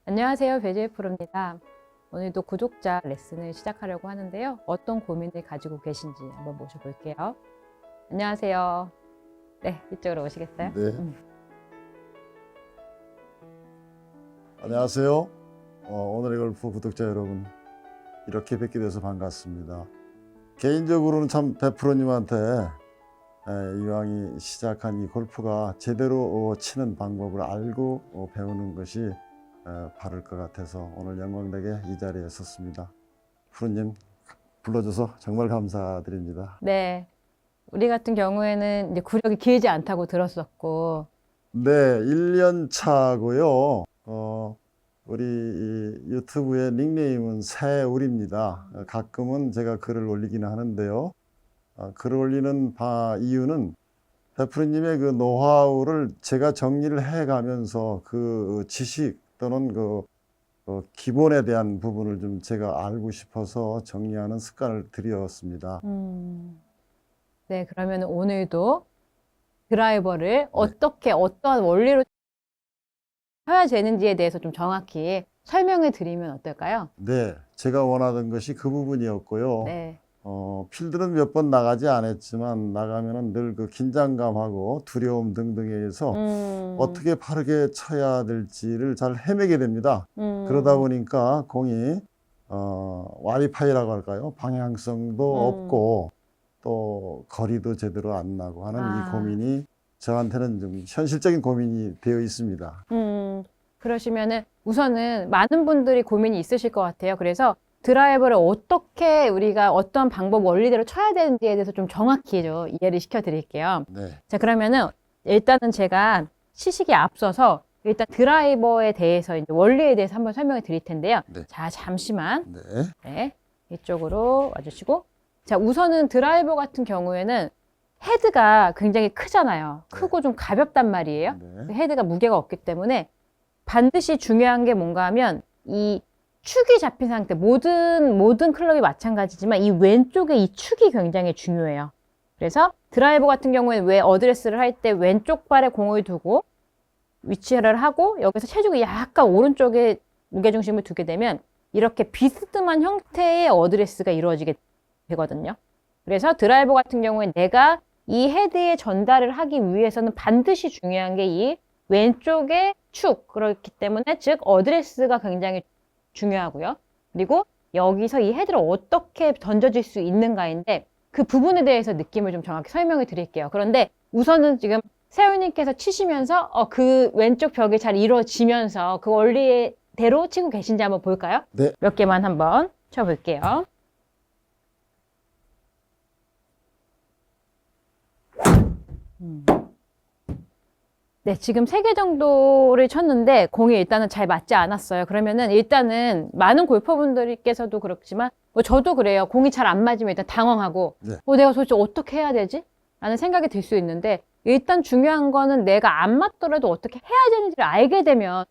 안녕하세요. 배지혜 프로입니다. 오늘도 구독자 레슨을 시작하려고 하는데요. 어떤 고민을 가지고 계신지 한번 모셔볼게요. 안녕하세요. 네, 이쪽으로 오시겠어요? 네. 안녕하세요. 오늘의 골프 구독자 여러분, 이렇게 뵙게 돼서 반갑습니다. 개인적으로는 참 배프로님한테 이왕이 시작한 이 골프가 제대로 치는 방법을 알고 배우는 것이 바를 것 같아서 오늘 영광되게 이 자리에 섰습니다. 프로님 불러줘서 정말 감사드립니다. 네. 우리 같은 경우에는 이제 구력이 길지 않다고 들었었고. 네, 1년 차고요. 우리 이 유튜브의 닉네임은 새울입니다. 가끔은 제가 글을 올리기는 하는데요. 글을 올리는 이유는 배프로님의 그 노하우를 제가 정리를 해가면서 그 지식 또는 그 기본에 대한 부분을 좀 제가 알고 싶어서 정리하는 습관을 들였습니다. 네, 그러면 오늘도 드라이버를 어떻게 어떠한 원리로 쳐야 되는지에 대해서 좀 정확히 설명을 드리면 어떨까요? 네, 제가 원하던 것이 그 부분이었고요. 네. 필드는 몇 번 나가지 않았지만 나가면은 늘 그 긴장감하고 두려움 등등에 의해서 어떻게 바르게 쳐야 될지를 잘 헤매게 됩니다. 그러다 보니까 공이 와이파이라고 할까요? 방향성도 없고 또 거리도 제대로 안 나고 하는 이 고민이 저한테는 좀 현실적인 고민이 되어 있습니다. 그러시면은 우선은 많은 분들이 고민이 있으실 것 같아요. 그래서 드라이버를 어떻게 우리가 어떤 방법 원리대로 쳐야 되는지에 대해서 좀 정확히 이해를 시켜 드릴게요. 네. 자, 그러면은 일단은 제가 시식에 앞서서 일단 드라이버에 대해서 이제 원리에 대해서 한번 설명을 드릴 텐데요. 네. 자, 잠시만. 네. 네. 이쪽으로 와주시고. 자, 우선은 드라이버 같은 경우에는 헤드가 굉장히 크잖아요. 크고 좀 가볍단 말이에요. 네. 헤드가 무게가 없기 때문에 반드시 중요한 게 뭔가 하면 이 축이 잡힌 상태, 모든 클럽이 마찬가지지만 이 왼쪽에 이 축이 굉장히 중요해요. 그래서 드라이버 같은 경우에는 왜 어드레스를 할 때 왼쪽 발에 공을 두고 위치를 하고 여기서 체중이 약간 오른쪽에 무게중심을 두게 되면 이렇게 비스듬한 형태의 어드레스가 이루어지게 되거든요. 그래서 드라이버 같은 경우에 내가 이 헤드에 전달을 하기 위해서는 반드시 중요한 게 이 왼쪽의 축, 그렇기 때문에 즉 어드레스가 굉장히 중요하고요. 그리고 여기서 이 헤드를 어떻게 던져질 수 있는가인데 그 부분에 대해서 느낌을 좀 정확히 설명을 드릴게요. 그런데 우선은 지금 세훈님께서 치시면서 그 왼쪽 벽이 잘 이루어지면서 그 원리대로 치고 계신지 한번 볼까요? 네. 몇 개만 한번 쳐볼게요. 네, 지금 3개 정도를 쳤는데 공이 일단은 잘 맞지 않았어요. 그러면은 일단은 많은 골퍼분들께서도 그렇지만 저도 그래요. 공이 잘 안 맞으면 일단 당황하고 네. 내가 도대체 어떻게 해야 되지? 라는 생각이 들 수 있는데 일단 중요한 거는 내가 안 맞더라도 어떻게 해야 되는지를 알게 되면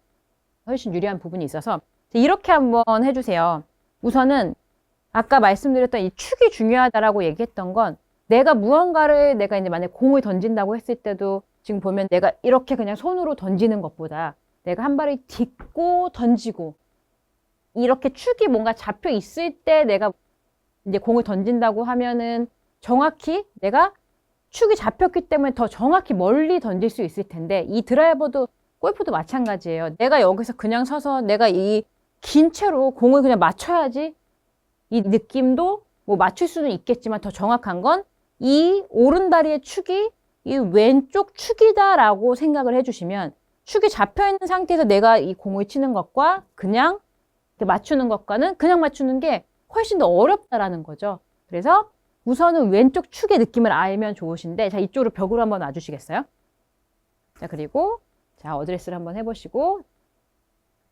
훨씬 유리한 부분이 있어서 이렇게 한번 해주세요. 우선은 아까 말씀드렸던 이 축이 중요하다라고 얘기했던 건 내가 무언가를 내가 이제 만약에 공을 던진다고 했을 때도 지금 보면 내가 이렇게 그냥 손으로 던지는 것보다 내가 한 발을 딛고 던지고 이렇게 축이 뭔가 잡혀 있을 때 내가 이제 공을 던진다고 하면은 정확히 내가 축이 잡혔기 때문에 더 정확히 멀리 던질 수 있을 텐데 이 드라이버도 골프도 마찬가지예요. 내가 여기서 그냥 서서 내가 이 긴 채로 공을 그냥 맞춰야지 이 느낌도 뭐 맞출 수는 있겠지만 더 정확한 건 이 오른다리의 축이 이 왼쪽 축이다라고 생각을 해주시면 축이 잡혀있는 상태에서 내가 이 공을 치는 것과 그냥 맞추는 것과는 그냥 맞추는 게 훨씬 더 어렵다라는 거죠. 그래서 우선은 왼쪽 축의 느낌을 알면 좋으신데 자, 이쪽으로 벽으로 한번 놔주시겠어요? 자, 그리고 자, 어드레스를 한번 해보시고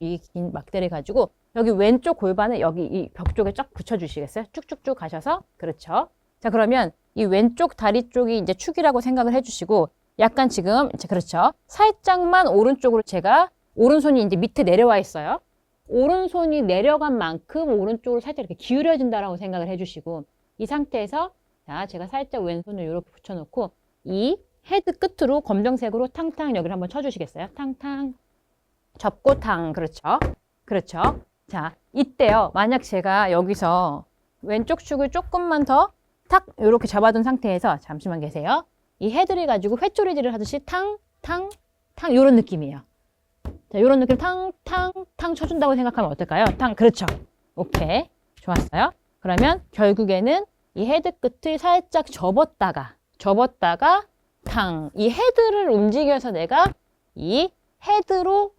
이 긴 막대를 가지고 여기 왼쪽 골반을 여기 이 벽 쪽에 쫙 붙여주시겠어요? 쭉쭉쭉 가셔서 그렇죠. 자, 그러면 이 왼쪽 다리 쪽이 이제 축이라고 생각을 해주시고 약간 지금 이제 그렇죠. 살짝만 오른쪽으로 제가 오른손이 이제 밑에 내려와 있어요. 오른손이 내려간 만큼 오른쪽으로 살짝 이렇게 기울여진다라고 생각을 해주시고 이 상태에서 자, 제가 살짝 왼손을 이렇게 붙여놓고 이 헤드 끝으로 검정색으로 탕탕 여기를 한번 쳐주시겠어요? 탕탕 접고 탕 그렇죠. 그렇죠. 자, 이때요. 만약 제가 여기서 왼쪽 축을 조금만 더 탁 이렇게 잡아둔 상태에서 잠시만 계세요. 이 헤드를 가지고 회초리질을 하듯이 탕, 탕, 탕 이런 느낌이에요. 자, 이런 느낌 탕, 탕, 탕 쳐준다고 생각하면 어떨까요? 탕, 그렇죠. 오케이. 좋았어요. 그러면 결국에는 이 헤드 끝을 살짝 접었다가 탕. 이 헤드를 움직여서 내가 이 헤드로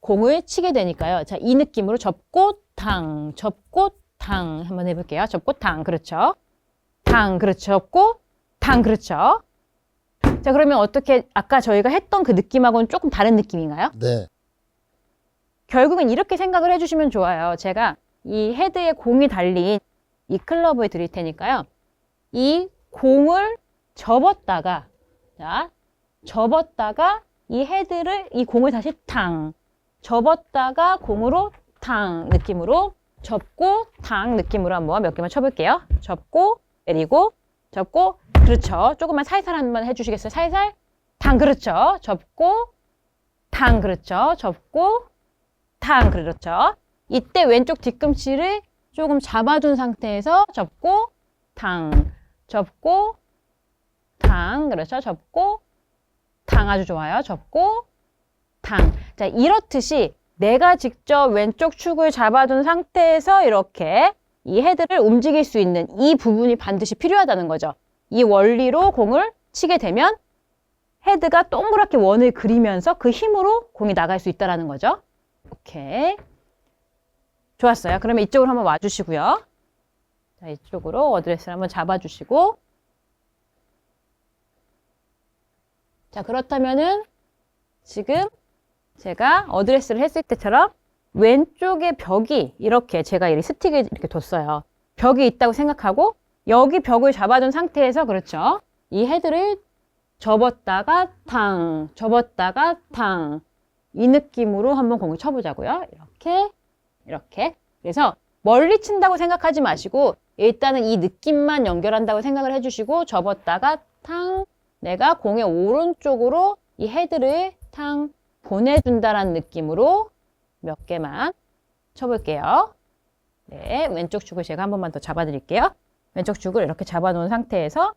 공을 치게 되니까요. 자, 이 느낌으로 접고 탕, 접고 탕 한번 해볼게요. 접고 탕, 그렇죠. 탕, 그렇죠. 접고 탕, 그렇죠. 자, 그러면 어떻게 아까 저희가 했던 그 느낌하고는 조금 다른 느낌인가요? 네. 결국은 이렇게 생각을 해주시면 좋아요. 제가 이 헤드에 공이 달린 이 클럽을 드릴 테니까요. 이 공을 접었다가 이 헤드를 이 공을 다시 탕 접었다가 공으로 탕 느낌으로 접고 탕 느낌으로 한번 몇 개만 쳐볼게요. 접고 내리고 접고 그렇죠. 조금만 살살 한번 해주시겠어요? 살살 탕 그렇죠. 접고 탕 그렇죠. 접고 탕 그렇죠. 이때 왼쪽 뒤꿈치를 조금 잡아둔 상태에서 접고 탕 접고 탕 그렇죠. 접고 탕 아주 좋아요. 접고 탕. 자, 이렇듯이 내가 직접 왼쪽 축을 잡아둔 상태에서 이렇게 이 헤드를 움직일 수 있는 이 부분이 반드시 필요하다는 거죠. 이 원리로 공을 치게 되면 헤드가 동그랗게 원을 그리면서 그 힘으로 공이 나갈 수 있다는 거죠. 오케이. 좋았어요. 그러면 이쪽으로 한번 와주시고요. 자, 이쪽으로 어드레스를 한번 잡아주시고. 자, 그렇다면은 지금 제가 어드레스를 했을 때처럼 왼쪽에 벽이 이렇게 제가 이 스틱을 이렇게 뒀어요. 벽이 있다고 생각하고 여기 벽을 잡아둔 상태에서 그렇죠. 이 헤드를 접었다가 탕, 접었다가 탕. 이 느낌으로 한번 공을 쳐보자고요. 이렇게. 그래서 멀리 친다고 생각하지 마시고 일단은 이 느낌만 연결한다고 생각을 해주시고 접었다가 탕. 내가 공의 오른쪽으로 이 헤드를 탕 보내준다라는 느낌으로 몇 개만 쳐볼게요. 네, 왼쪽 축을 제가 한 번만 더 잡아드릴게요. 왼쪽 축을 이렇게 잡아놓은 상태에서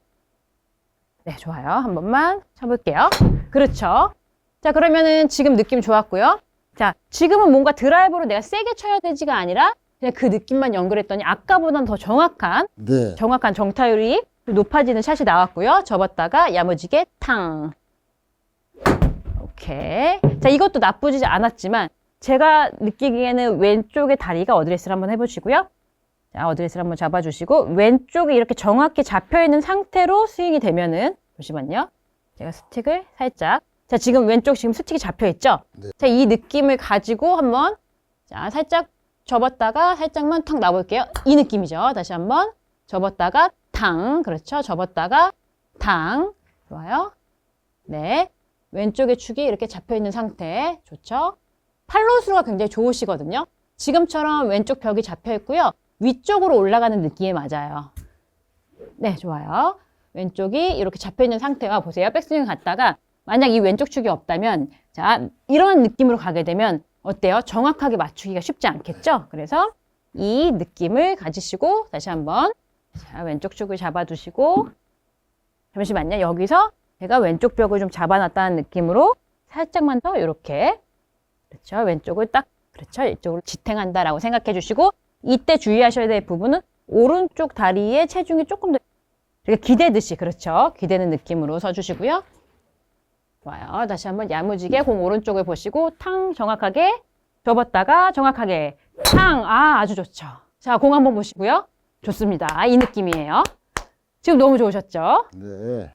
네, 좋아요. 한 번만 쳐볼게요. 그렇죠. 자, 그러면은 지금 느낌 좋았고요. 자, 지금은 뭔가 드라이버로 내가 세게 쳐야 되지가 아니라 그냥 그 느낌만 연결했더니 아까보다는 더 정확한 정타율이 높아지는 샷이 나왔고요. 접었다가 야무지게 탕. 오케이. 자, 이것도 나쁘지 않았지만 제가 느끼기에는 왼쪽의 다리가 어드레스를 한번 해보시고요. 자, 어드레스를 한번 잡아주시고 왼쪽이 이렇게 정확히 잡혀있는 상태로 스윙이 되면은 잠시만요. 제가 스틱을 살짝 자, 지금 왼쪽 지금 스틱이 잡혀있죠? 네. 자, 이 느낌을 가지고 한번 자, 살짝 접었다가 살짝만 탁 놔볼게요. 이 느낌이죠. 다시 한번 접었다가 탕. 그렇죠. 접었다가 탕. 좋아요. 네. 왼쪽의 축이 이렇게 잡혀있는 상태. 좋죠? 팔로우스루가 굉장히 좋으시거든요. 지금처럼 왼쪽 벽이 잡혀있고요. 위쪽으로 올라가는 느낌이 맞아요. 네, 좋아요. 왼쪽이 이렇게 잡혀있는 상태와 보세요. 백스윙 갔다가 만약 이 왼쪽 축이 없다면 자, 이런 느낌으로 가게 되면 어때요? 정확하게 맞추기가 쉽지 않겠죠? 그래서 이 느낌을 가지시고 다시 한번 자, 왼쪽 축을 잡아두시고 잠시만요. 여기서 제가 왼쪽 벽을 좀 잡아놨다는 느낌으로 살짝만 더 이렇게 그렇죠. 왼쪽을 딱 그렇죠. 이쪽으로 지탱한다라고 생각해 주시고 이때 주의하셔야 될 부분은 오른쪽 다리에 체중이 조금 더 기대듯이 그렇죠. 기대는 느낌으로 서주시고요. 좋아요. 다시 한번 야무지게 공 오른쪽을 보시고 탕 정확하게 접었다가 정확하게 탕. 아, 아주 좋죠. 자, 공 한번 보시고요. 좋습니다. 이 느낌이에요. 지금 너무 좋으셨죠? 네.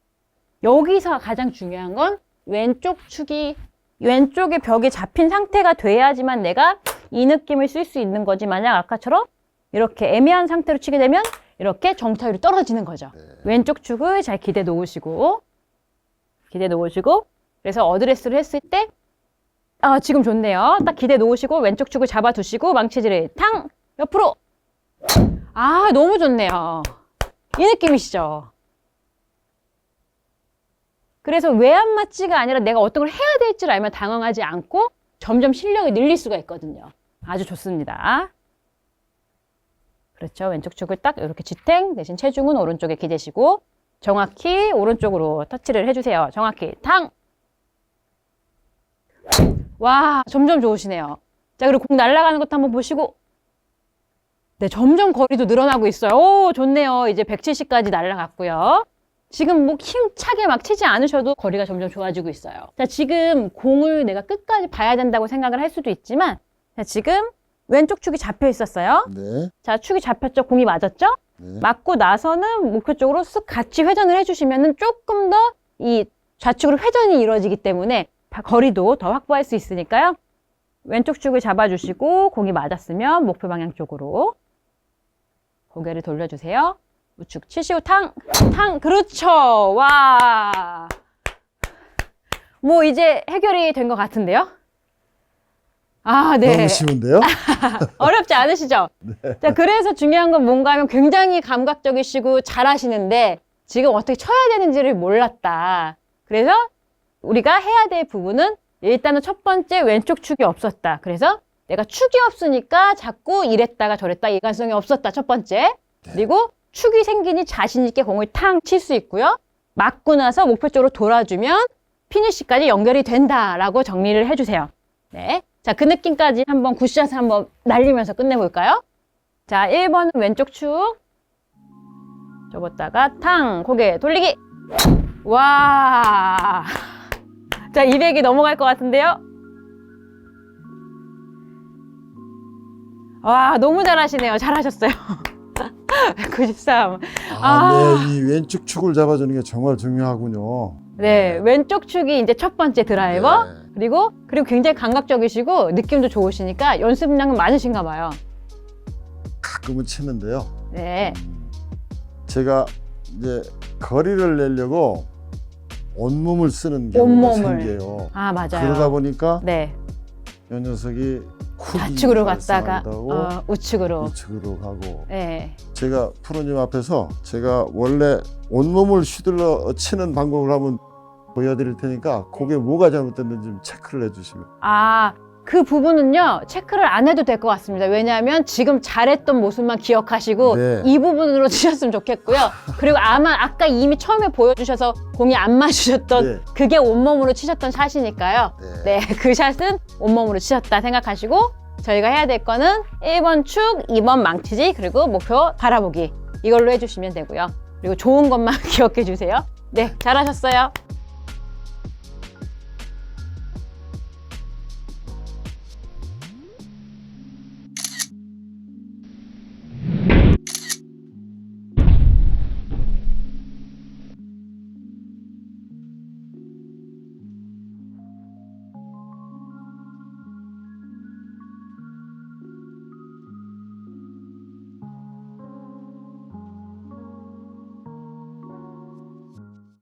여기서 가장 중요한 건 왼쪽 축이 왼쪽의 벽에 잡힌 상태가 돼야지만 내가 이 느낌을 쓸 수 있는 거지. 만약 아까처럼 이렇게 애매한 상태로 치게 되면 이렇게 정타율이 떨어지는 거죠. 네. 왼쪽 축을 잘 기대 놓으시고 그래서 어드레스를 했을 때 아, 지금 좋네요. 딱 기대 놓으시고 왼쪽 축을 잡아두시고 망치질을 탕 옆으로 아, 너무 좋네요. 이 느낌이시죠? 그래서 왜 안 맞지가 아니라 내가 어떤 걸 해야 될지를 알면 당황하지 않고 점점 실력이 늘릴 수가 있거든요. 아주 좋습니다. 그렇죠. 왼쪽 축을 딱 이렇게 지탱, 대신 체중은 오른쪽에 기대시고 정확히 오른쪽으로 터치를 해주세요. 정확히 탕! 와, 점점 좋으시네요. 자, 그리고 공 날아가는 것도 한번 보시고 네, 점점 거리도 늘어나고 있어요. 오, 좋네요. 이제 170까지 날아갔고요. 지금 뭐 힘차게 막 치지 않으셔도 거리가 점점 좋아지고 있어요. 자, 지금 공을 내가 끝까지 봐야 된다고 생각을 할 수도 있지만 자, 지금 왼쪽 축이 잡혀 있었어요. 네. 자, 축이 잡혔죠? 공이 맞았죠? 네. 맞고 나서는 목표 쪽으로 쓱 같이 회전을 해주시면은 조금 더 이 좌측으로 회전이 이루어지기 때문에 거리도 더 확보할 수 있으니까요. 왼쪽 축을 잡아주시고 공이 맞았으면 목표 방향 쪽으로 고개를 돌려주세요. 우측 치시고 탕! 탕! 그렇죠! 와! 뭐 이제 해결이 된 것 같은데요? 아, 네. 너무 쉬운데요? 어렵지 않으시죠? 네. 자, 그래서 중요한 건 뭔가 하면 굉장히 감각적이시고 잘하시는데 지금 어떻게 쳐야 되는지를 몰랐다. 그래서 우리가 해야 될 부분은 일단은 첫 번째 왼쪽 축이 없었다. 그래서 내가 축이 없으니까 자꾸 이랬다가 저랬다 일관성이 없었다. 첫 번째. 그리고 축이 생기니 자신 있게 공을 탕 칠 수 있고요. 맞고 나서 목표 쪽으로 돌아주면 피니시까지 연결이 된다라고 정리를 해주세요. 네. 자, 그 느낌까지 한번 굿샷을 한번 날리면서 끝내볼까요? 자, 1번은 왼쪽 축. 접었다가 탕! 고개 돌리기! 와! 자, 200이 넘어갈 것 같은데요? 와, 너무 잘하시네요. 잘하셨어요. 93. 네. 이 왼쪽 축을 잡아주는 게 정말 중요하군요. 네, 왼쪽 축이 이제 첫 번째 드라이버. 네. 그리고 굉장히 감각적이시고 느낌도 좋으시니까 연습량은 많으신가 봐요. 가끔은 치는데요. 네. 제가 이제 거리를 내려고 온몸을 쓰는 경우가 온몸을. 생겨요. 아, 맞아요. 그러다 보니까 네. 이 녀석이 쿡이 좌측으로 갔다가 발사하고 우측으로. 우측으로 가고 네. 제가 프로님 앞에서 제가 원래 온몸을 휘둘러 치는 방법을 한번 보여드릴 테니까 그게 뭐가 잘못됐는지 좀 체크를 해주시면. 아, 그 부분은요, 체크를 안 해도 될 것 같습니다. 왜냐하면 지금 잘했던 모습만 기억하시고 네. 이 부분으로 치셨으면 좋겠고요. 그리고 아마 아까 이미 처음에 보여주셔서 공이 안 맞으셨던 네. 그게 온몸으로 치셨던 샷이니까요. 네, 그 샷은 온몸으로 치셨다 생각하시고 저희가 해야 될 거는 1번 축, 2번 망치지, 그리고 목표 바라보기 이걸로 해주시면 되고요. 그리고 좋은 것만 기억해 주세요. 네, 잘하셨어요.